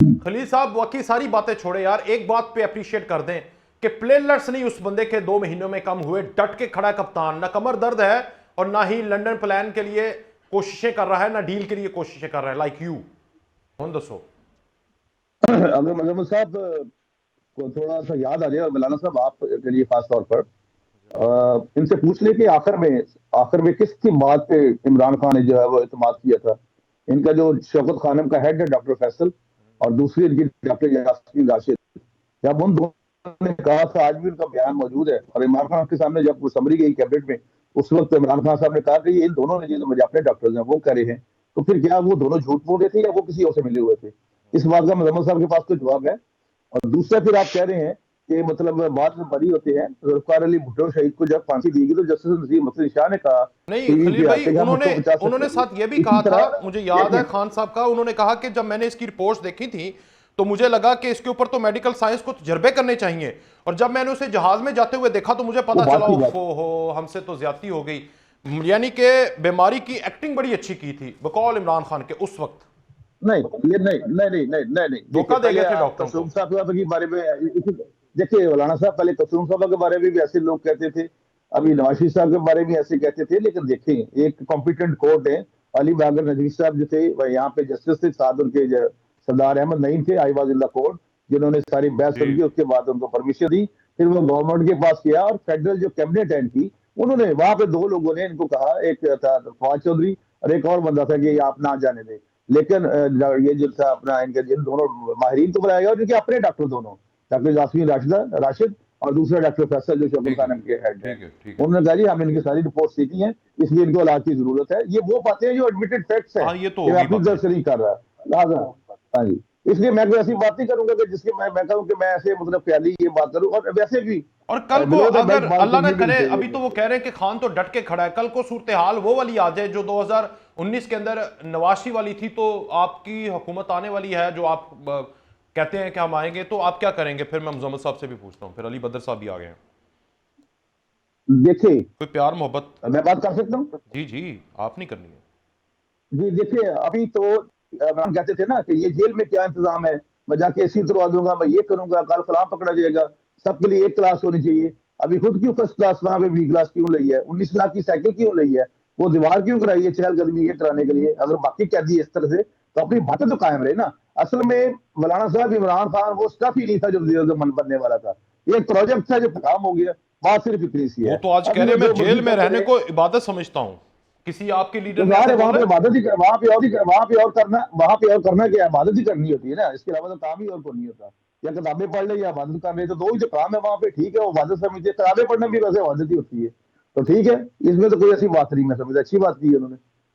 खलील साहब बाकी सारी बातें छोड़े यार, एक बात पे अप्रिशिएट कर दें कि प्लेयर्स नहीं उस बंदे के 2 महीनों में कम हुए। डट के खड़ा कप्तान, ना कमर दर्द है और ना ही लंदन प्लान के लिए कोशिशें कर रहा है, ना डील के लिए कोशिशें कर रहा है। लाइक यू कौन दसो। अगर मजहब साहब को थोड़ा सा याद आ जाए, और मौलाना साहब आपके लिए खास तौर पर इनसे पूछ ले कि आखिर में किसकी बात पे इमरान खान ने जो है वो इत्मीनान किया था। इनका जो शौकत खानम का हेड है डॉक्टर फैसल, और दूसरी इनकी डॉक्टर यास्मीन राशिद। जब उन दोनों ने कहा था, आज भी उनका बयान मौजूद है, और इमरान खान के सामने जब वो समरी गई कैबिनेट में, उस वक्त इमरान खान साहब ने कहा कि ये इन दोनों ने जो मुझे अपने डॉक्टर्स हैं वो कह रहे हैं। तो फिर क्या वो दोनों झूठ बोल रहे थे या वो किसी और से मिले हुए थे? इस बात का मोहम्मद साहब के पास कोई जवाब है? और दूसरा, फिर आप कह रहे हैं कि मतलब बाद में बरी होते हैं। जुल्फकार अली भुट्टो शहीद को जब फांसी दी गई तो जस्टिस नजीर मुहसिन शाह ने कहा नहीं टीवी खलील पे भाई, आके कि हम उन्होंने उसको बचा सकते उन्होंने हैं। साथ ये भी इसी कहा था, तरह मुझे याद है देखें, खान साहब का, उन्होंने कहा कि जब मैंने इसकी रिपोर्ट्स देखी थी तो मुझे लगा कि इसके ऊपर तो मेडिकल साइंस को तजर्बे करने चाहिए, और जब मैंने उसे जहाज में जाते हुए देखा तो मुझे वो पता बात चला की बात। उफो हो, हमसे तो ज्यादती हो गई। यानी कि बीमारी की एक्टिंग बड़ी अच्छी की थी बकौल इमरान खान के उस वक्त। नहीं, ये नहीं नहीं नहीं नहीं नहीं नहीं देखिए, धोखा दे पहले गए थे आप डॉक्टरों को। कसूम साहब के बारे में देखिए मौलाना साहब, पहले कसूम साहब के बारे में भी ऐसे लोग कहते थे, अभी नवाज शरीफ साहब के बारे में ऐसे कहते थे। लेकिन देखें, एक कॉम्पिटेंट कोर्ट है। अली बागर नजवी साहब जो थे वह यहाँ पे जस्टिस थे, साथ उनके सरदार अहमद नईम थे, I was in the court, जिन्होंने सारी बहस जी। सुन की, उसके बाद उनको परमिशन दी। फिर वो गवर्नमेंट के पास गया, और फेडरल जो कैबिनेट है इनकी, उन्होंने वहां पे दो लोगों ने इनको कहा, एक था फवाद चौधरी और एक और बंदा था कि ये आप ना जाने दें। लेकिन ये जो था अपना, इनके जिन दोनों माहिरीन को बुलाया गया, और इनके अपने डॉक्टर दोनों, डॉक्टर यास्मीन राशिद और दूसरा डॉक्टर फैसल जो शोकत ठीक है, खानम के हेड है। ठीक है, ठीक है। उन्होंने कहा जी हम इनकी सारी रिपोर्ट सीखी हैं, इसलिए इनको इलाज की जरूरत है। ये वो बातें हैं जो एडमिटेड फैक्ट्स हैं, हाँ, ये तो ये मैं होगी अपनी बातें। तरफ से नहीं कर रहा। लिहाजा हाँ जी, इसलिए मैं कोई ऐसी बात नहीं करूंगा कि जिसके मैं कहूँ कि मैं ऐसे मतलब प्याली ये बात करूँ। और वैसे भी और कल को बिलो द अगर बेल्ट बाल अल्लाह ना सुननी भी नहीं करे, चाहिए अभी तो वो कह रहे हैं कि खान तो डट के खड़ा है, कल को सूरत हाल वो वाली आ जाए जो 2019 के अंदर नवाशी वाली थी, तो आपकी हुकूमत आने वाली है जो आप कहते हैं कि हम आएंगे, तो आप क्या करेंगे? फिर मैं मुजम्मल साहब से भी पूछता हूँ, फिर अली बदर साहब भी आ गए हैं। देखिए। कोई प्यार मोहब्बत। मैं बात कर सकता हूँ? जी जी, आप नहीं करनी है। जी देखिए, अभी तो हम कहते थे ना कि ये जेल में क्या इंतजाम है, मैं जाके एसी उतरवा दूंगा, मैं ये करूंगा, कल फलां पकड़ा जाएगा, सबके लिए एक क्लास होनी चाहिए। अभी खुद क्यों फर्स्ट क्लास वहां पे बी क्लास क्यों ली है? 19 लाख की साइकिल क्यों ली है? वो दीवार क्यों कराई है चहलकदमी ये कराने के लिए? अगर बाकी कैदी इस तरह से, तो अपनी बातें तो कायम रहे ना। असल में मौलाना साहब, इमरान खान वो स्टफ ही नहीं था जो मन बनने वाला था। ये एक प्रोजेक्ट था जो काम हो गया। बात सिर्फ इतनी सी वो है। तो आज कह अभी रहे वो हैं मैं जो जेल मर्जी में करते रहने रहे। को इबादत समझता हूँ। किसी आपके लीडर तो ने ऐसा यार वहां बोला पे है? इबादत ही वहां पे और करना क्या है? इबादत ही करनी होती है ना, इसके अलावा तो काम ही और कोई नहीं होता। या किताबें पढ़ ले या इबादत कर ले, तो दो ही जो काम है वहां पे, ठीक है, वो इबादत समझिए। किताबें पढ़ना भी वैसे इबादत ही होती है। तो ठीक है, इसमें तो कोई ऐसी बात नहीं, मैं समझ अच्छी बात की है उन्होंने।